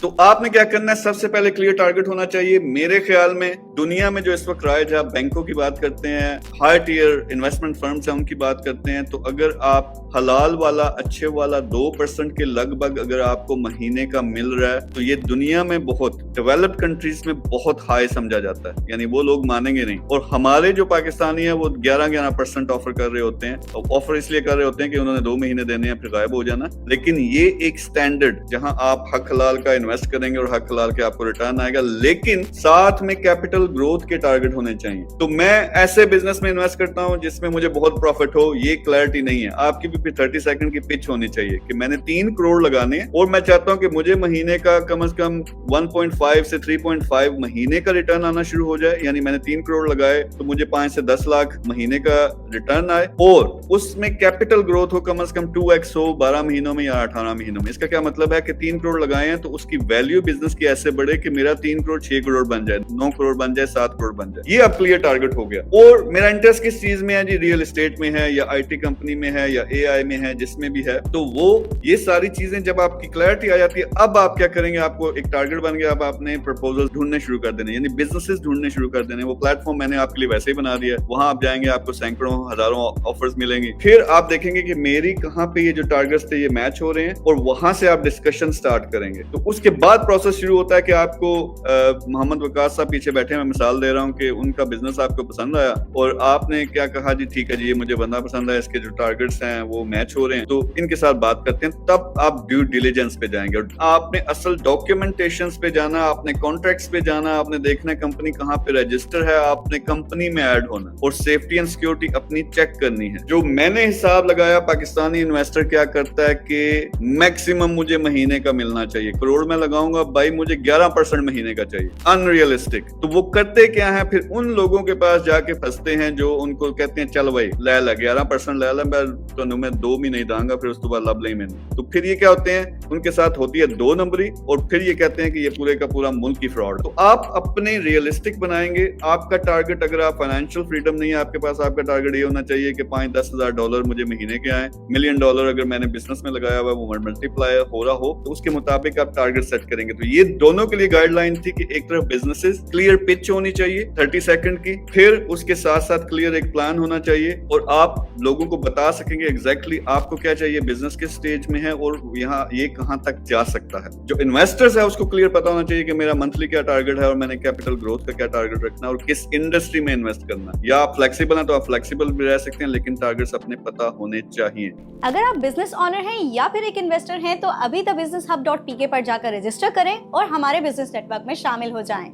तो आपने क्या करना है, सबसे पहले क्लियर टारगेट होना चाहिए। मेरे ख्याल में दुनिया में जो इस वक्त राइज है, आप बैंकों की बात करते हैं, हाई टियर इन्वेस्टमेंट फर्म्स हैं उनकी बात करते हैं, तो अगर आप हलाल वाला अच्छे वाला 2% के लगभग अगर आपको महीने का मिल रहा है तो ये दुनिया में बहुत डेवलप्ड कंट्रीज में बहुत हाई समझा जाता है, यानी वो लोग मानेंगे नहीं। और हमारे जो पाकिस्तानी है वो 11% ऑफर कर रहे होते हैं। तो ऑफर इसलिए कर रहे होते हैं कि उन्होंने 2 महीने देने हैं फिर गायब हो जाना। लेकिन ये एक स्टैंडर्ड जहां आप हक हलाल का इन्वेस्ट करेंगे और हक हलाल के आपको रिटर्न आएगा, लेकिन साथ में कैपिटल ग्रोथ के टारगेट होने चाहिए। तो मैं ऐसे बिजनेस में इन्वेस्ट करता हूं जिसमें मुझे बहुत प्रॉफिट हो, ये क्लैरिटी नहीं है। आपकी भी 30 सेकंड की पिच होनी चाहिए कि मैंने 3 करोड़ लगाने हैं और मैं चाहता हूं कि मुझे महीने का कम से कम 1.5 से 3.5 महीने का रिटर्न आना शुरू हो जाए। यानी मैंने 3 करोड़ लगाए तो मुझे 5 से 10 लाख महीने का रिटर्न आए और उसमें कैपिटल ग्रोथ हो कम से कम 2x हो 12 महीनों में या 18 महीनों में। इसका क्या मतलब है कि 3 करोड़ लगाए हैं तो उसकी वैल्यू बिजनेस की ऐसे बढ़े कि मेरा 3 करोड़ 6 करोड़ बन जाए, 9 करोड़ बन जाए, 7 करोड़ बन जाए। ये अब क्लियर टारगेट हो गया। और मेरा इंटरेस्ट किस चीज में है जी, रियल एस्टेट में है या आईटी कंपनी में है या एआई में है, जिसमें भी है। तो वो ये सारी चीजें जब आपकी क्लैरिटी आ जाती है, अब आप क्या करेंगे, आपको एक टारगेट बन गया, अब आपने प्रपोजल ढूंढने शुरू कर देने, यानी बिजनेसेस ढूंढने शुरू कर देने। वो प्लेटफॉर्म मैंने आपके लिए वैसे ही बना दिया है, वहां आप जाएंगे, आपको सैकड़ों हजारों ऑफर्स मिलेंगे। फिर आप देखेंगे कि मेरी कहां पे ये जो टारगेट्स थे ये मैच हो रहे हैं और वहां से आप डिस्कशन स्टार्ट करेंगे। तो उसके बाद प्रोसेस शुरू होता है कि आपको मोहम्मद वकास साहब पीछे बैठे, मैं मिसाल दे रहा हूं कि उनका बिजनेस आपको पसंद आया और आपने क्या कहा जी ठीक है जी ये मुझे बंदा पसंद है, इसके जो टारगेट्स हैं वो मैच हो रहे हैं, तो इनके साथ बात करते हैं। तब आप ड्यू डिलिजेंस पे जाएंगे और आपने असल डॉक्यूमेंटेशन पे जाना, आपने कॉन्ट्रैक्ट्स पे जाना, आपने देखना है कंपनी कहाँ पे रजिस्टर है, आपने कंपनी में ऐड होना और सेफ्टी एंड सिक्योरिटी अपनी चेक करनी है। जो मैंने हिसाब लगाया, पाकिस्तानी इन्वेस्टर क्या करता है कि मैक्सिमम मुझे महीने का मिलना चाहिए, करोड़ में लगाऊंगा भाई मुझे 11% महीने का चाहिए, अनरियलिस्टिक। तो वो करते क्या है, फिर उन लोगों के पास जाके फंसते हैं जो उनको कहते हैं चल भाई ले ला 11% ले ला, मैं 2 भी नहीं दूंगा, फिर उसके बाद लब नहीं मैंने। तो फिर ये क्या होते हैं, उनके साथ होती है 2 नंबरी और फिर ये कहते हैं कि ये पूरे का पूरा मुल्क की फ्रॉड। तो आप अपने रियलिस्टिक बनाएंगे। आपका टारगेट, अगर आप फाइनेंशियल फ्रीडम नहीं है आपके पास, आपका टारगेट ये होना चाहिए कि $5-10 हज़ार डॉलर मुझे महीने के आए। $1 मिलियन अगर मैंने बिजनेस में लगाया हुआ वो मल्टीप्लाई हो रहा हो तो उसके मुताबिक आप टारगेट सेट करेंगे। तो ये दोनों के लिए गाइडलाइन थी कि एक तरफ बिजनेसेस क्लियर पिच होनी चाहिए 30 सेकंड की, फिर उसके साथ साथ क्लियर एक प्लान होना चाहिए और आप लोगों को बता सकेंगे एग्जैक्टली आपको क्या चाहिए, बिजनेस किस स्टेज में है और यहाँ ये कहां तक जा सकता है। जो इन्वेस्टर्स है उसको क्लियर पता होना चाहिए कि मेरा मंथली क्या टारगेट है और मैंने कैपिटल ग्रोथ का क्या टारगेट रखना है और किस इंडस्ट्री में इन्वेस्ट करना है। या आप फ्लेक्सिबल हैं तो आप फ्लेक्सिबल भी रह सकते हैं, लेकिन टारगेट्स अपने पता होने चाहिए। अगर आप बिजनेस ऑनर हैं या फिर एक इन्वेस्टर हैं तो अभी thebusinesshub.pk पर जाकर रजिस्टर करें और हमारे बिजनेस नेटवर्क में शामिल हो जाएं।